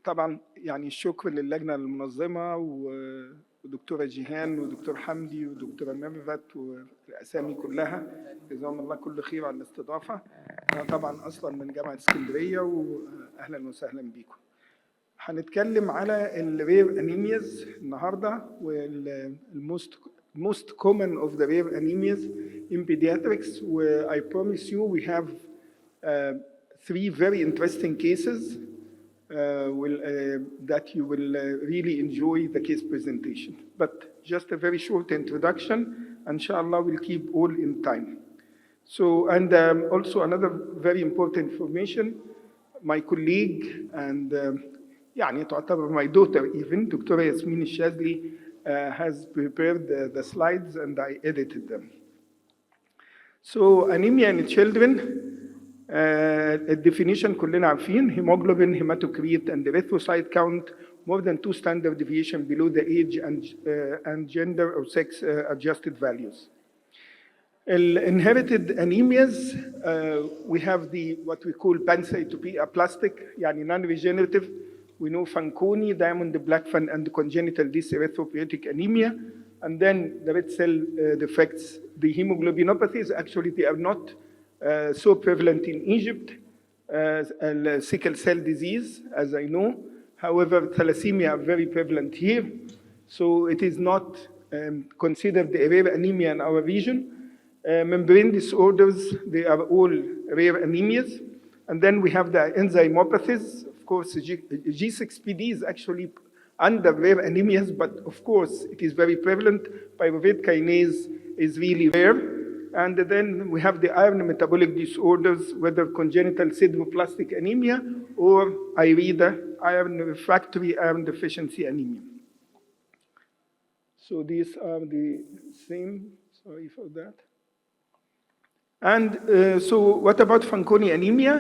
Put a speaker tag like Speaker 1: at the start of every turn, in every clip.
Speaker 1: طبعا يعني الشكر للجنة المنظمة ودكتورة جيهان ودكتور حمدي ودكتورة ميرفت والأسامي كلها، جزاهم الله كل خير على الاستضافة. أنا طبعا أصلا من جامعة اسكندرية وأهلا وسهلا بكم. هنتكلم على الرير أنيمياز النهاردة most common of the rare anemias in pediatrics. I promise you we have 3 very interesting cases that you will really enjoy the case presentation. But just a very short introduction, inshallah we'll keep all in time. So, and also another very important information, my colleague and يعني تعتبر my daughter even, Dr. Yasmin Shazli, has prepared the slides and I edited them. So anemia in children, الديفينيشن كلنا عارفين hemoglobin, hematocrit and erythrocyte count more than 2 standard deviation below the age and gender or sex adjusted values. Inherited anemias, we have what we call pancytopenia, يعني non-regenerative. We know Fanconi, diamond blackfan, and congenital dyserythropoietic anemia. And then the red cell defects, the hemoglobinopathies, actually they are not so prevalent in Egypt as sickle cell disease, as I know. However, thalassemia are very prevalent here. So it is not considered a rare anemia in our region. Membrane disorders, they are all rare anemias. And then we have the enzymopathies. Of course, G6PD is actually under rare anemias, but of course it is very prevalent. Pyruvate kinase is really rare. And then we have the iron metabolic disorders, whether congenital sideroblastic anemia or IRIDA, iron refractory iron deficiency anemia. So these are the same, sorry for that. And so what about Fanconi anemia?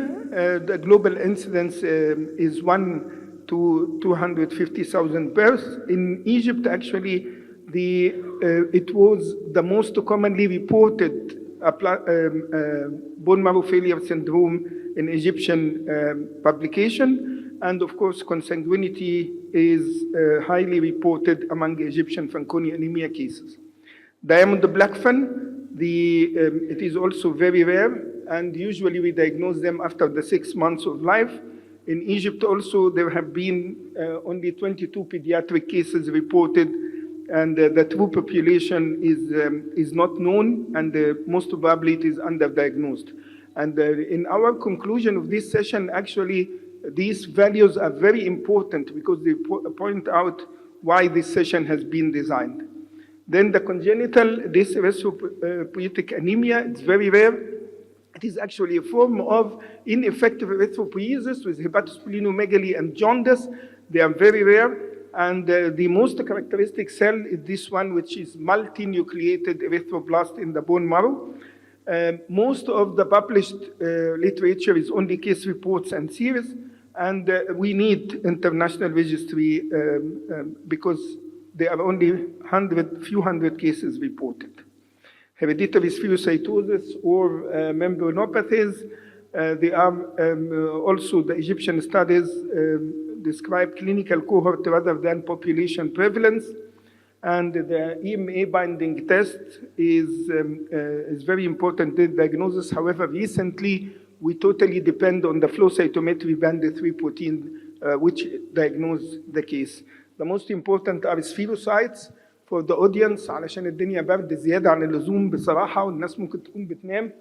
Speaker 1: The global incidence is 1 to 250,000 births. In Egypt, actually, it was the most commonly reported bone marrow failure syndrome in Egyptian publication. And of course, consanguinity is highly reported among Egyptian Fanconi anemia cases. Diamond blackfan, it is also very rare, and usually we diagnose them after the 6 months of life. In Egypt also, there have been only 22 pediatric cases reported, and the true population is not known, and most probably it is underdiagnosed. And in our conclusion of this session, actually, these values are very important because they point out why this session has been designed. Then the congenital dyserythropoietic anemia, it's very rare. It is actually a form of ineffective erythropoiesis with hepatosplenomegaly and jaundice. They are very rare. And the most characteristic cell is this one, which is multinucleated erythroblast in the bone marrow. Most of the published literature is only case reports and series. And we need international registry because there are only few hundred cases reported. Hereditary spherocytosis or membranopathies, they are also the Egyptian studies describe clinical cohort rather than population prevalence. And the EMA binding test is very important in diagnosis. However, recently, we totally depend on the flow cytometry band 3 protein, which diagnose the case. The most important are spherocytes for the audience علشان الدنيا برد زيادة عن اللزوم بصراحة والناس ممكن تكون بتنام.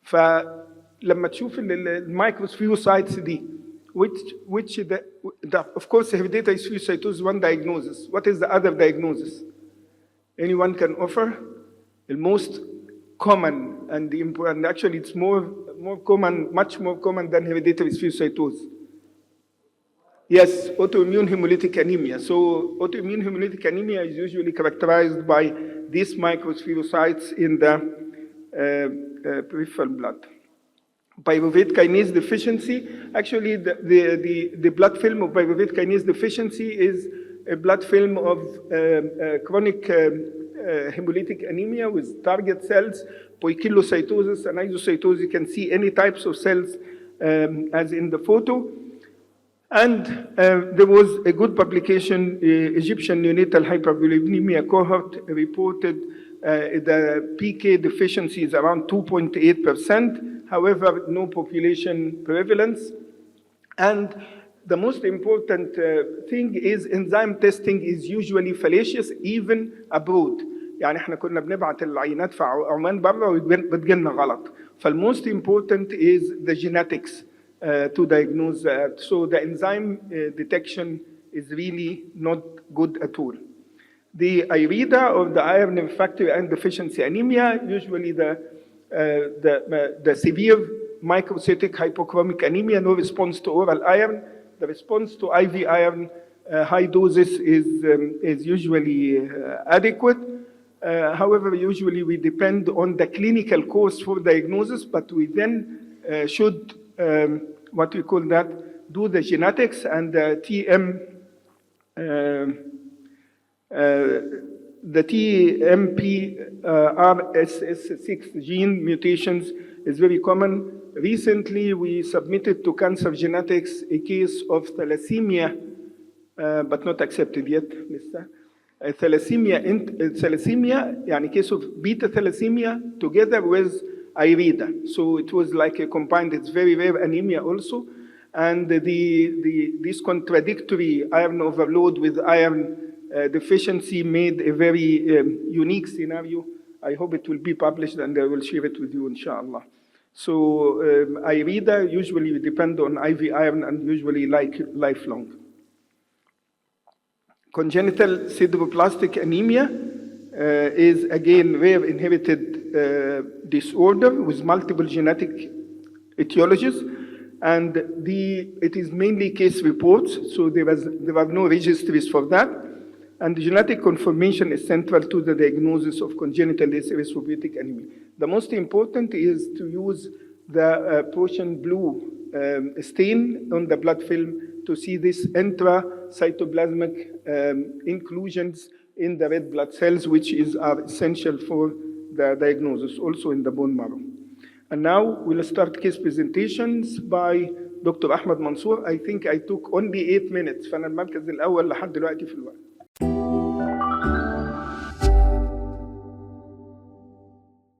Speaker 1: فلما تشوف المايكروسفيروسايتس دي which of course hereditary spherocytosis one diagnosis. What is the other diagnosis? Anyone can offer? The most common and important, actually it's more common, much more common than hereditary spherocytosis. Yes, autoimmune hemolytic anemia. So autoimmune hemolytic anemia is usually characterized by these microspherocytes in the peripheral blood. Pyruvate kinase deficiency, actually the blood film of pyruvate kinase deficiency is a blood film of chronic hemolytic anemia with target cells, poikilocytosis and isocytosis. You can see any types of cells as in the photo. And there was a good publication, Egyptian neonatal hyperbilirubinemia cohort reported the PK deficiency is around 2.8%. However, no population prevalence. And the most important thing is enzyme testing is usually fallacious even abroad. يعني احنا كنا بنبعت العينات في عمان بره وبتجيلنا غلط. فالموست important is the genetics to diagnose. So the enzyme detection is really not good at all. The IRIDA, or the iron refractory iron deficiency anemia, usually the severe microcytic hypochromic anemia, no response to oral iron. The response to IV iron, high doses is usually adequate. However, usually we depend on the clinical course for diagnosis, but we then should, what we call that, do the genetics and the the TMPRSS6 gene mutations is very common. Recently, we submitted to Cancer Genetics a case of thalassemia, but not accepted yet, لسه. Thalassemia, يعني case of beta thalassemia together with IRIDA. So it was like a combined, it's very rare anemia also. And this contradictory iron overload with iron deficiency made a very unique scenario. I hope it will be published and I will share it with you, inshallah. So IRIDA usually depend on IV iron and usually lifelong. Congenital sideroblastic anemia is again rare inherited disorder with multiple genetic etiologies, and it is mainly case reports, so there are no registries for that, and the genetic confirmation is central to the diagnosis of congenital erythropoietic anemia. The most important is to use the Prussian blue stain on the blood film to see this intracytoplasmic inclusions in the red blood cells, which are essential for the diagnosis, also in the bone marrow. And now we'll start case presentations by Dr. Ahmed Mansour. I think I took only 8 minutes, فأنا المركز الأول لحد دلوقتي في الوقت.